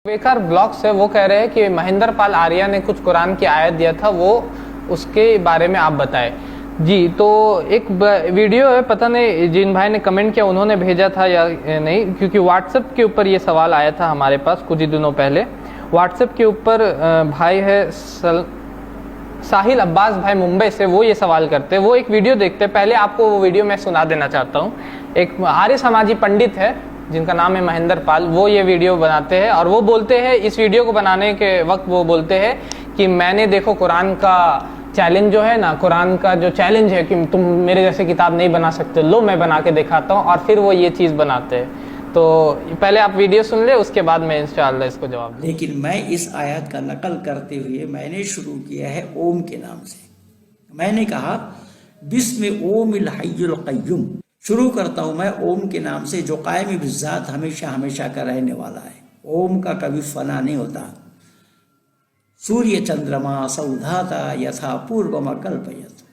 बेकार ब्लॉग से वो कह रहे हैं कि महेंद्र पाल आर्या ने कुछ कुरान की आयत दिया था, वो उसके बारे में आप बताएं। जी, तो एक वीडियो है, पता नहीं जिन भाई ने कमेंट किया उन्होंने भेजा था या नहीं, क्योंकि व्हाट्सएप के ऊपर ये सवाल आया था हमारे पास कुछ ही दिनों पहले। व्हाट्सएप के ऊपर भाई है साहिल अब्बास भाई मुंबई से, वो ये सवाल करते हैं। वो एक वीडियो देखते हैं, पहले आपको वो वीडियो मैं सुना देना चाहता हूँ। एक आर्य समाजी पंडित है जिनका नाम है महेंद्र पाल, वो ये वीडियो बनाते हैं और वो बोलते हैं, इस वीडियो को बनाने के वक्त वो बोलते हैं कि मैंने देखो कुरान का चैलेंज जो है ना, कुरान का जो चैलेंज है कि तुम मेरे जैसे किताब नहीं बना सकते, लो मैं बना के दिखाता हूँ, और फिर वो ये चीज़ बनाते हैं। तो पहले आप वीडियो सुन ले, उसके बाद मैं इंशाअल्लाह इसको जवाब दूँ। लेकिन मैं इस आयत का नकल करते हुए मैंने शुरू किया है ओम के नाम से। मैंने कहा बिस्म ओमिल हय्युल क़य्यूम, शुरू करता हूं मैं ओम के नाम से जो कायम बिज़ात हमेशा हमेशा का रहने वाला है। ओम का कभी फना नहीं होता। सूर्य चंद्रमा सौधाता यथा पूर्वम कल्पयत।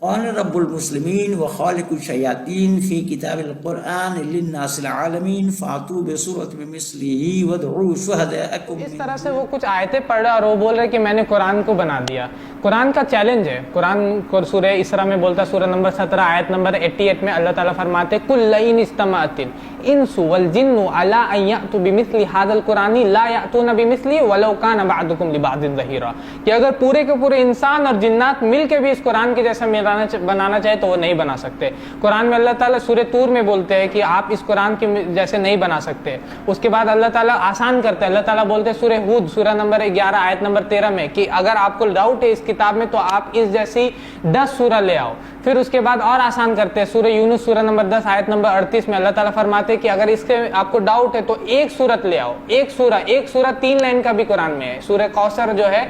कौन रब्बुल मुस्लिमीन व खालिकुल शयातीन फी किताबिल कुरान लिन्नासिल आलमीन फातू बिसूरत बिमिस्लिही वदउ शुहदाअकुम। इस तरह से वो कुछ आयतें पढ़ रहे और वो बोल रहे कि मैंने कुरान को बना दिया। कुरान का चैलेंज है। कुरान को सूरह इसरा में बोलता है, सूरह नंबर 17 आयत नंबर 88 में अल्लाह ताला फरमाते कुल लइन इस्तमातिल इंसु वल जिन्नु अला अन यअतु बिमिस्लि हादल कुरानी ला यअतूना बिमिस्लि वलौ कान बअदुकुम लिबादिन ज़हीरा, कि अगर पूरे के पूरे इंसान और जिन्नात मिल के भी इस कुरान के जैसा बनाना चाहे तो वो नहीं बना सकते। कुरान में अल्लाह ताला सूरह तूर में बोलते हैं कि आप इस कुरान के जैसे नहीं बना सकते। उसके बाद अल्लाह ताला आसान करते हैं। अल्लाह ताला बोलते हैं सूरह हूद सूरह नंबर 11 आयत नंबर 13 में कि अगर आपको डाउट है इस किताब में तो आप इस जैसी 10 सूरह ले आओ। फिर उसके बाद और आसान करते हैं। सूरह यूनुस सूरह नंबर 10 आयत नंबर 38 में अल्लाह ताला फरमाते हैं कि अगर इसके आपको डाउट है तो एक सूरत ले आओ। एक सूरह 3 लाइन का भी कुरान में है। सूरह कौसर जो है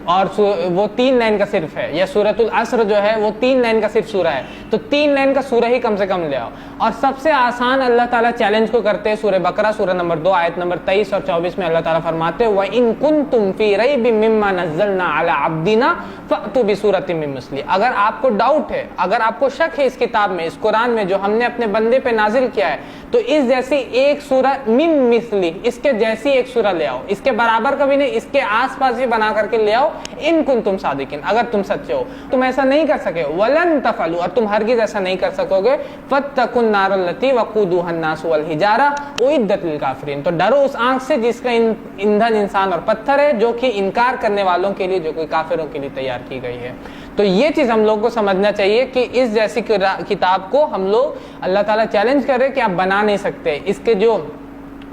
और वो 3 लाइन का सिर्फ है, या सूरतुल अस्र जो है वो 3 लाइन का सिर्फ सूरा है, तो 3 लाइन का सूरा ही कम से कम ले आओ। और सबसे आसान अल्लाह ताला चैलेंज को करते हैं सूरह बकरा सूरह नंबर 2 आयत नंबर 23 और 24 में अल्लाह ताला फरमाते हैं व इन कुंतुम फी रैबिम मिम्मा नज़्ज़लना अला अब्दिना फअतु बिसूरतिम मिन मिस्ली। अगर आपको डाउट है, अगर आपको शक है इस किताब में, इस कुरान में जो हमने अपने बंदे पे नाजिल किया है, तो इस जैसी एक सूरा मिन मिस्ली, इसके जैसी एक सूरा ले आओ। इसके बराबर का भी नहीं, इसके आसपास ही बना करके ले आओ। इन कुंतुम सादिकीन, अगर तुम सच्चे हो। तुम ऐसा नहीं कर सके, वलन तफलू, और तुम हरगिज ऐसा नहीं कर सकोगे। फत्तकुन नारल्लती वक़ूदुहा अन्नास वल हिजारा उइद्दत लिल काफिरीन, तो डरो उस आग से जिसका ईंधन इंसान और पत्थर है, जो कि इनकार करने वालों के लिए, जो कि काफिरों के लिए तैयार की गई है। तो ये चीज हम लोग को समझना चाहिए कि इस जैसी किताब को हम लोग, अल्लाह ताला चैलेंज कर रहे कि आप बना नहीं सकते इसके जो।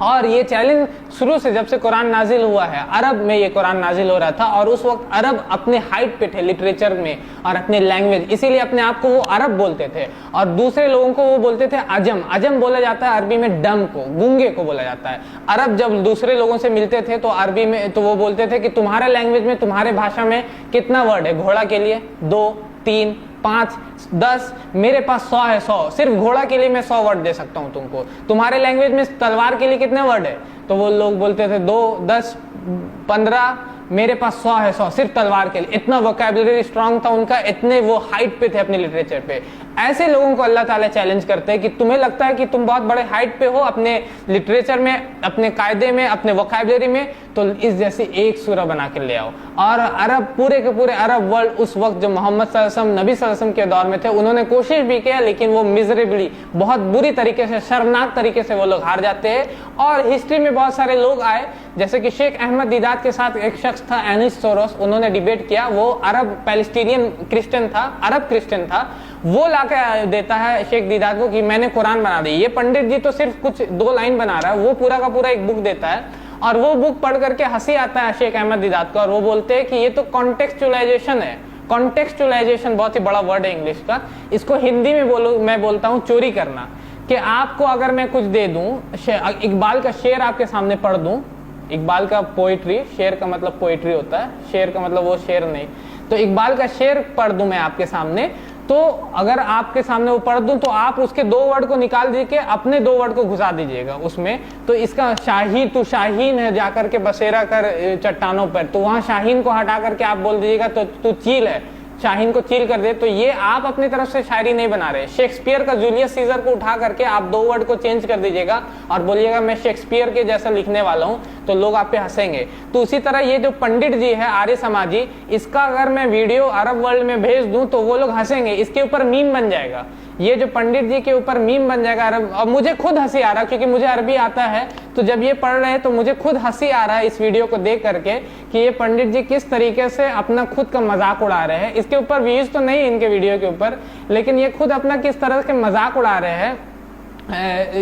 और ये चैलेंज शुरू से जब से कुरान नाजिल हुआ है, अरब में ये कुरान नाजिल हो रहा था, और उस वक्त अरब अपने हाइट पे थे लिटरेचर में और अपने लैंग्वेज, इसीलिए अपने आप को वो अरब बोलते थे, और दूसरे लोगों को वो बोलते थे अजम। अजम बोला जाता है अरबी में डम को, गूंगे को बोला जाता है। अरब जब दूसरे लोगों से मिलते थे तो अरबी में तो वो बोलते थे कि तुम्हारे लैंग्वेज में, तुम्हारे भाषा में कितना वर्ड है घोड़ा के लिए? 2, 3, 5, 10, मेरे पास 100 है। 100 सिर्फ घोड़ा के लिए मैं 100 वर्ड दे सकता हूं तुमको। तुम्हारे लैंग्वेज में तलवार के लिए कितने वर्ड है? तो वो लोग बोलते थे 2, 10, 15, मेरे पास 100 है। 100 सिर्फ तलवार के लिए। इतना वोकैबुलरी स्ट्रांग था उनका, इतने वो हाइट पे थे अपने लिटरेचर पे। ऐसे लोगों को अल्लाह ताला चैलेंज करते हैं कि तुम्हें लगता है कि तुम बहुत बड़े हाइट पे हो अपने लिटरेचर में, अपने कायदे में, अपने वोकैबुलरी में, तो इस जैसी एक सूरह बना के ले आओ। और अरब, पूरे के पूरे अरब वर्ल्ड उस वक्त जो मोहम्मद सल्लल्लाहु अलैहि वसल्लम, नबी सल्लल्लाहु अलैहि वसल्लम के दौर में थे, उन्होंने कोशिश भी किया, लेकिन वो मिजरेबली, बहुत बुरी तरीके से, शर्मनाक तरीके से वो लोग हार जाते हैं। और हिस्ट्री में बहुत सारे लोग आए, जैसे कि शेख अहमद दीदात के साथ एक शख्स था एनिस सोरोस, उन्होंने डिबेट किया। वो अरब पैलेस्टीनियन क्रिश्चियन था, अरब क्रिश्चियन था। वो लाके देता है शेख दीदात को कि मैंने कुरान बना दी। ये पंडित जी तो सिर्फ कुछ 2 लाइन बना रहा है, वो पूरा का पूरा एक बुक देता है। और वो बुक पढ़ करके हंसी आता है शेख अहमद दीदात को, और वो बोलते हैं कि ये तो कॉन्टेक्चुअलाइजेशन है। कॉन्टेक्चुअलाइजेशन बहुत ही बड़ा वर्ड है इंग्लिश का। इसको हिंदी में मैं बोलता हूँ चोरी करना। कि आपको अगर मैं कुछ दे दूं, इकबाल का शेर आपके सामने पढ़ दूं, इकबाल का पोइट्री, शेर का मतलब पोइट्री होता है, शेर का मतलब वो शेर नहीं, तो इकबाल का शेर पढ़ दूं मैं आपके सामने, तो अगर आपके सामने वो पढ़ दूं तो आप उसके 2 वर्ड को निकाल दीजिए, अपने 2 वर्ड को घुसा दीजिएगा उसमें। तो इसका शाही तू शाहीन है जाकर के बसेरा कर चट्टानों पर, तो वहां शाहीन को हटा करके आप बोल दीजिएगा तो तू चील है। शाहीन को चील कर दे, तो ये आप अपनी तरफ से शायरी नहीं बना रहे। शेक्सपियर का जूलियस सीजर को उठा करके आप 2 वर्ड को चेंज कर दीजिएगा और बोलिएगा मैं शेक्सपियर के जैसा लिखने वाला हूं, तो लोग आप पे हंसेंगे। तो उसी तरह ये जो पंडित जी है आर्य समाजी, इसका अगर मैं वीडियो अरब वर्ल्ड में भेज दूं तो वो लोग हंसेंगे, इसके ऊपर मीम बन जाएगा। ये जो पंडित जी के ऊपर मीम बन जाएगा अरब, और मुझे खुद हंसी आ रहा है क्योंकि मुझे अरबी आता है, तो जब ये पढ़ रहे हैं तो मुझे खुद हंसी आ रहा है इस वीडियो को देख करके कि ये पंडित जी किस तरीके से अपना खुद का मजाक उड़ा रहे हैं। इसके ऊपर व्यूज तो नहीं इनके वीडियो के ऊपर, लेकिन ये खुद अपना किस तरह के मजाक उड़ा रहे हैं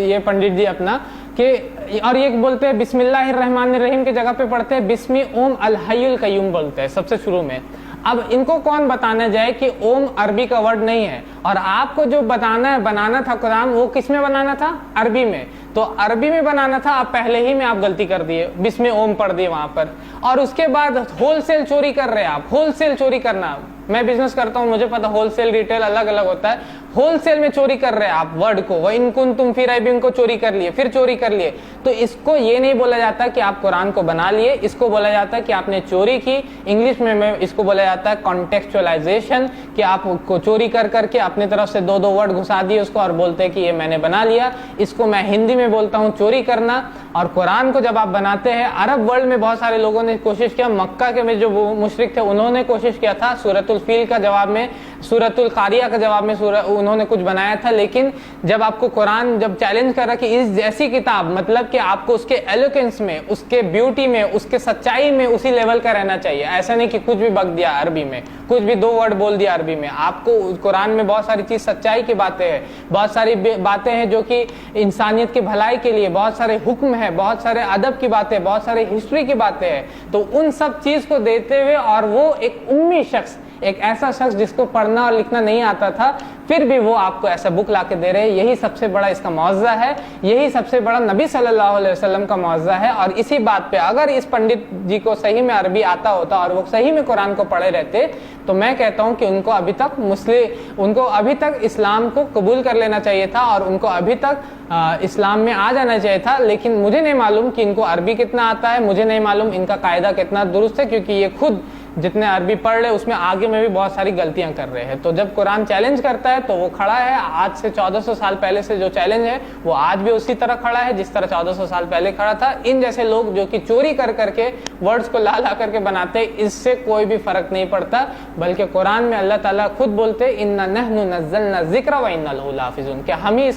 ये पंडित जी अपना कि, और ये बोलते हैं बिस्मिल्लाहिर्रहमानिर्रहीम की जगह पे पढ़ते हैं बिस्मी ओम अल हय्युल कय्यूम बोलते हैं सबसे शुरू में। अब इनको कौन बताने जाए कि ओम अरबी का वर्ड नहीं है, और आपको जो बनाना था कुरान, वो किस में बनाना था? अरबी में। तो अरबी में बनाना था, आप पहले ही में आप गलती कर दिए, बिस्मे ओम पढ़ दिए वहां पर, और उसके बाद होलसेल चोरी कर रहे हैं आप। होलसेल चोरी करना, मैं बिजनेस करता हूं, मुझे पता होलसेल रिटेल अलग अलग होता है। होलसेल में चोरी कर रहे हैं आप वर्ड को, वह इनकुन तुम फिर रैबिंग को चोरी कर लिए, फिर चोरी कर लिए। तो इसको ये नहीं बोला जाता कि आप कुरान को बना लिए, इसको बोला जाता है कि आपने चोरी की। इंग्लिश में इसको बोला जाता है कॉन्टेक्चुअलाइजेशन, कि आप चोरी कर करके अपनी तरफ से 2 वर्ड घुसा दिए उसको और बोलते हैं कि ये मैंने बना लिया। इसको मैं हिंदी में बोलता हूँ चोरी करना। और कुरान को जब आप बनाते हैं, अरब वर्ल्ड में बहुत सारे लोगों ने कोशिश किया, मक्का के में जो मुशरिक थे उन्होंने कोशिश किया था, सूरतुल फील का जवाब में, सूरतुल कारिया का जवाब में उन्होंने कुछ बनाया था। लेकिन जब आपको कुरान जब चैलेंज कर रहा कि इस जैसी किताब, मतलब कि आपको उसके एलोकेंस में, उसके ब्यूटी में, उसके सच्चाई में उसी लेवल का रहना चाहिए। ऐसा नहीं कि कुछ भी बक दिया अरबी में, कुछ भी 2 वर्ड बोल दिया अरबी में। आपको कुरान में बहुत सारी चीज सच्चाई की बातें हैं, बहुत सारी बातें हैं जो कि इंसानियत की भलाई के लिए, बहुत सारे हुक्म है, बहुत सारे अदब की बातें, बहुत सारे हिस्ट्री की बातें हैं। तो उन सब चीज को देते हुए, और वो एक उम्मी शख्स, एक ऐसा शख्स जिसको पढ़ना और लिखना नहीं आता था, फिर भी वो आपको ऐसा बुक लाके दे रहे हैं। यही सबसे बड़ा इसका मौज़ा है, यही सबसे बड़ा नबी सल्लल्लाहु अलैहि वसल्लम का मौज़ा है। और इसी बात पे अगर इस पंडित जी को सही में अरबी आता होता और वो सही में कुरान को पढ़े रहते, तो मैं कहता हूं कि उनको अभी तक इस्लाम को कबूल कर लेना चाहिए था, और उनको अभी तक इस्लाम में आ जाना चाहिए था। लेकिन मुझे नहीं मालूम कि इनको अरबी कितना आता है, मुझे नहीं मालूम इनका कायदा कितना दुरुस्त है, क्योंकि ये खुद जितने अरबी पढ़ रहे उसमें आगे में भी बहुत सारी गलतियां कर रहे हैं। तो जब कुरान चैलेंज करता है तो वो खड़ा है। आज से 1400 साल पहले से जो चैलेंज है वो आज भी उसी तरह खड़ा है जिस तरह 1400 साल पहले खड़ा था। इन जैसे लोग जो कि चोरी कर करके वर्ड्स को ला करके बनाते, इससे कोई भी फर्क नहीं पड़ता। बल्कि कुरान में अल्लाह ताला खुद बोलते इन्ना नहनु नज़्ज़लना ज़िक्र व इन्ना लहु लाफ़िज़ून, कि हम ही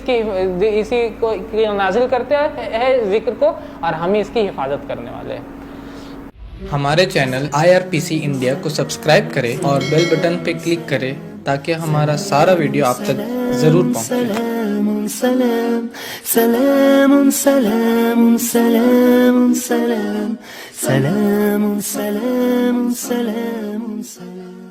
इसी को नाजिल करते हैं जिक्र को, और हम ही इसकी हिफाजत करने वाले हैं। हमारे चैनल IRPC इंडिया को सब्सक्राइब करें और बेल बटन पे क्लिक करें ताकि हमारा सारा वीडियो आप तक जरूर पहुंचे। سلام سلام سلام سلام سلام سلام سلام سلام سلام سلام